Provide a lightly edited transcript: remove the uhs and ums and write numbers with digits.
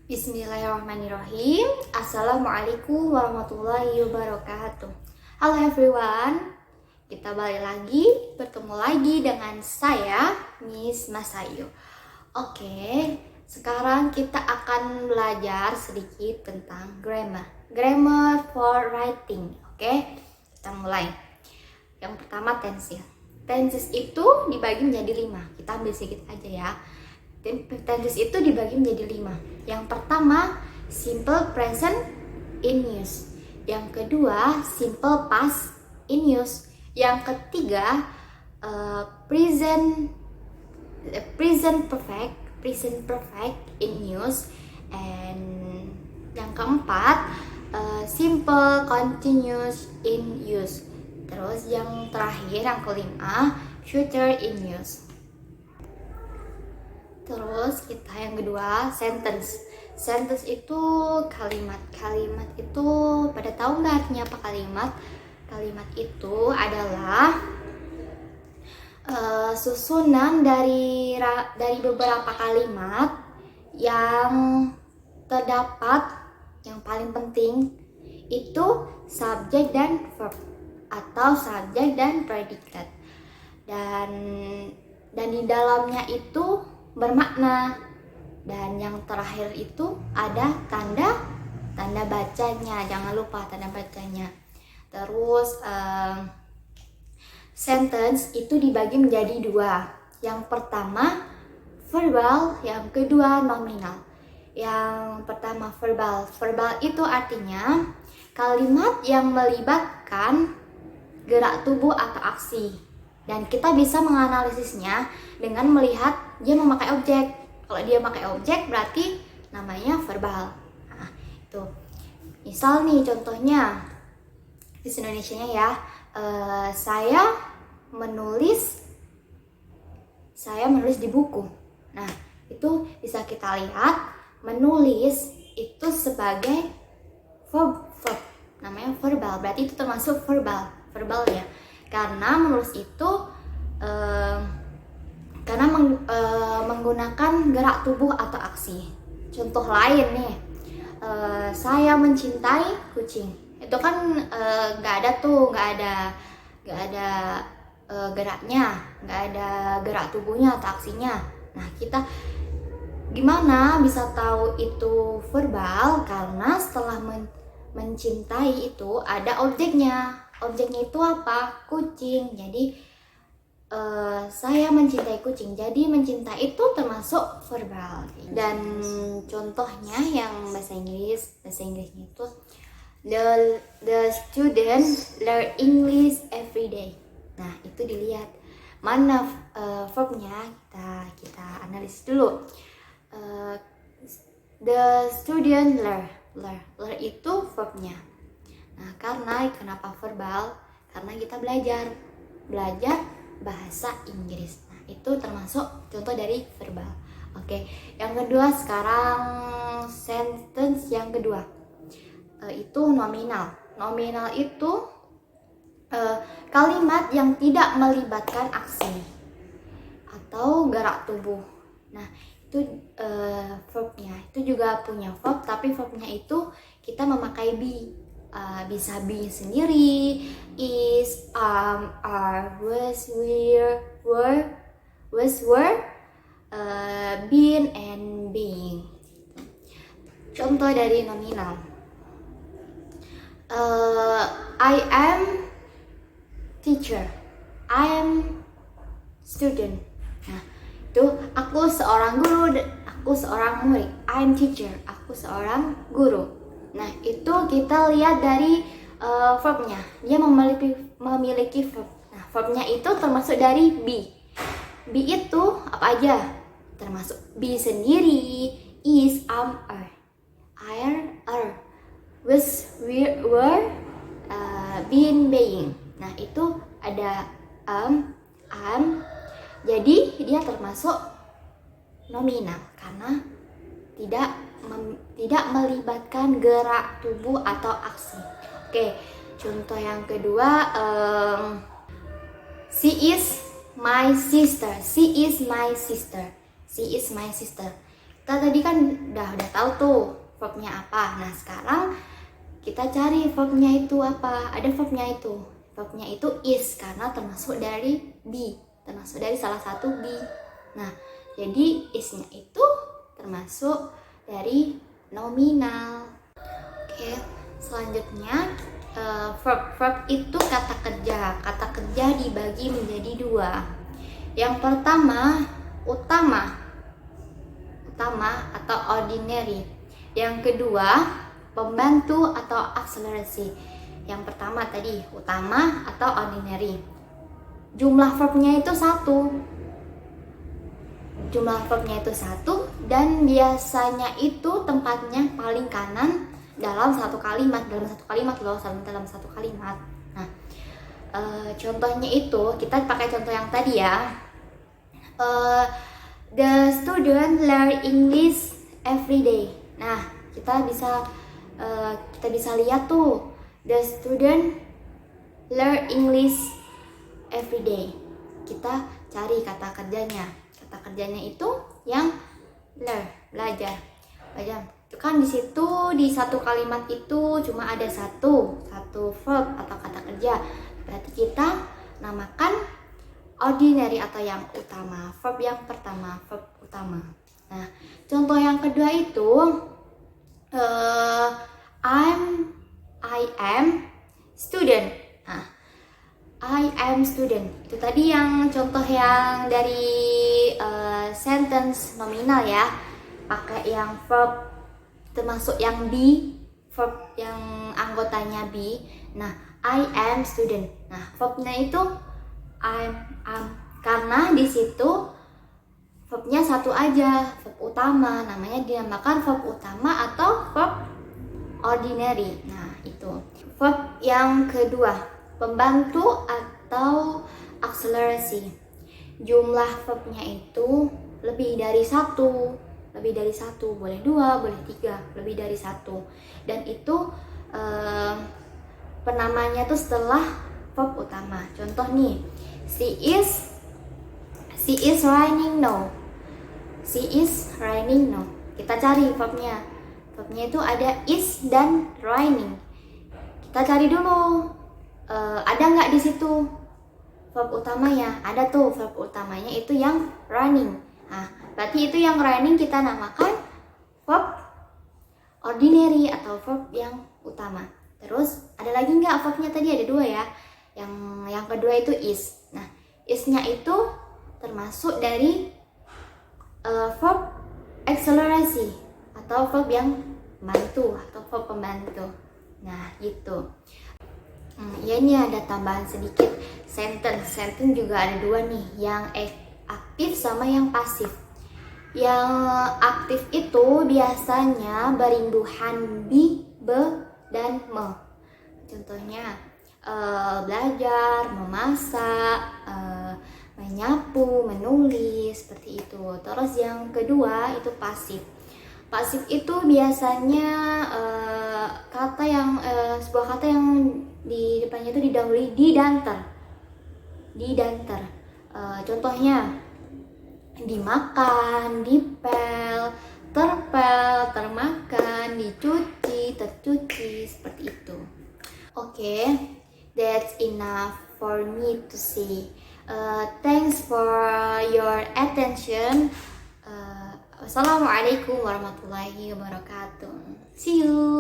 Bismillahirrahmanirrahim. Assalamualaikum warahmatullahi wabarakatuh. Halo everyone, kita bertemu lagi dengan saya, Miss Masayu. Oke, sekarang kita akan belajar sedikit tentang grammar for writing. Oke, kita mulai. Yang pertama tenses. Tenses itu dibagi menjadi 5. Kita ambil sedikit aja ya. Tenses itu dibagi menjadi 5. Yang pertama, simple present in use. Yang kedua, simple past in use. Yang ketiga, present perfect in use. And yang keempat, simple continuous in use. Terus yang terakhir, yang kelima, future in use. Terus kita yang kedua, sentence. Sentence itu kalimat. Kalimat itu pada tahu nggak artinya apa kalimat? Kalimat itu adalah susunan dari beberapa kalimat yang terdapat, yang paling penting itu subjek dan verb atau subjek dan predikat. Dan di dalamnya itu bermakna, dan yang terakhir itu ada tanda bacanya, jangan lupa tanda bacanya. Terus sentence itu dibagi menjadi 2. Yang pertama verbal, yang kedua nominal. Yang pertama verbal itu artinya kalimat yang melibatkan gerak tubuh atau aksi, dan kita bisa menganalisisnya dengan melihat dia memakai objek. Kalau dia memakai objek berarti namanya verbal. Nah, itu. Misal nih contohnya di Indonesianya ya, saya menulis di buku. Nah, itu bisa kita lihat menulis itu sebagai verb. Namanya verbal. Berarti itu termasuk verbal ya. Karena menulis itu menggunakan gerak tubuh atau aksi. Contoh lain nih, saya mencintai kucing. Itu kan nggak ada geraknya, nggak ada gerak tubuhnya atau aksinya. Nah, kita gimana bisa tahu itu verbal? Karena setelah mencintai itu ada objeknya. Objeknya itu apa? Kucing. Jadi saya mencintai kucing. Jadi mencintai itu termasuk verbal. Dan contohnya yang bahasa Inggrisnya itu the student learn English every day. Nah, itu dilihat mana verbnya, kita analisis dulu. The student learn itu verbnya. Nah, kenapa verbal? Karena kita belajar bahasa Inggris. Nah, itu termasuk contoh dari verbal. Oke, yang kedua sekarang sentence yang kedua. Itu nominal. Nominal itu kalimat yang tidak melibatkan aksi atau gerak tubuh. Nah, itu verbnya. Itu juga punya verb, tapi verbnya itu kita memakai be. Bisa be sendiri, is, are, was, were, been, and being. Contoh dari nominal. I am teacher. I am student. Nah, itu aku seorang guru, aku seorang murid. I am teacher. Aku seorang guru. Nah, itu kita lihat dari verbnya. Dia memiliki verb. Nah, verbnya itu termasuk dari be. Be itu apa aja? Termasuk be sendiri, is, are, was, were, been, being. Nah, itu ada am. Jadi dia termasuk nominal karena tidak melibatkan gerak tubuh atau aksi. Oke, contoh yang kedua, she is my sister. She is my sister. Kita tadi kan udah tahu tuh verbnya apa. Nah sekarang kita cari verbnya itu apa. Ada verbnya itu. Verbnya itu is karena termasuk dari be, termasuk dari salah satu be. Nah jadi isnya itu termasuk dari nominal. Oke, selanjutnya verb itu kata kerja. Kata kerja dibagi menjadi dua. Yang pertama utama atau ordinary. Yang kedua pembantu atau akselerasi. Yang pertama tadi utama atau ordinary. Jumlah verbnya itu satu. Dan biasanya itu tempatnya paling kanan dalam satu kalimat. Nah, contohnya itu kita pakai contoh yang tadi ya. The student learn English every day. Nah, kita bisa lihat tuh, the student learn English every day. Kita cari kata kerjanya. Kata kerjanya itu yang learn, belajar. Itu kan di situ di satu kalimat itu cuma ada satu verb atau kata kerja. Berarti kita namakan ordinary atau yang utama, verb yang pertama, verb utama. Nah, contoh yang kedua itu I am student. Nah, I am student. Itu tadi yang contoh yang dari sentence nominal ya. Pakai yang verb termasuk yang be, verb yang anggotanya be. Nah, I am student. Nah, verbnya itu I'm karena di situ verbnya satu aja, verb utama, namanya dinamakan verb utama atau verb ordinary. Nah, itu. Verb yang kedua, pembantu atau akselerasi. Jumlah verbnya itu lebih dari satu, boleh dua, boleh tiga, lebih dari satu. Dan itu penamanya tuh setelah verb utama. Contoh nih, she is raining now. She is raining now. Kita cari verbnya. Verbnya itu ada is dan raining. Kita cari dulu. Ada nggak di situ verb utamanya? Ada tuh verb utamanya itu yang running. Nah, berarti itu yang running kita namakan verb ordinary atau verb yang utama. Terus ada lagi nggak verbnya tadi? Ada dua ya. Yang kedua itu is. Nah, isnya itu termasuk dari verb akselerasi atau verb yang bantu atau verb pembantu. Nah, gitu. Ya, ini ada tambahan sedikit. Sentence juga ada dua nih, yang aktif sama yang pasif. Yang aktif itu biasanya berimbuhan be, dan me. Contohnya belajar, memasak, menyapu, menulis, seperti itu. Terus yang kedua itu pasif. Pasif itu biasanya sebuah kata yang di depannya itu didahului didantar. Contohnya dimakan, dipel, terpel, termakan, dicuci, tercuci, seperti itu. Oke, that's enough for me to say. Thanks for your attention. Wassalamualaikum warahmatullahi wabarakatuh. See you.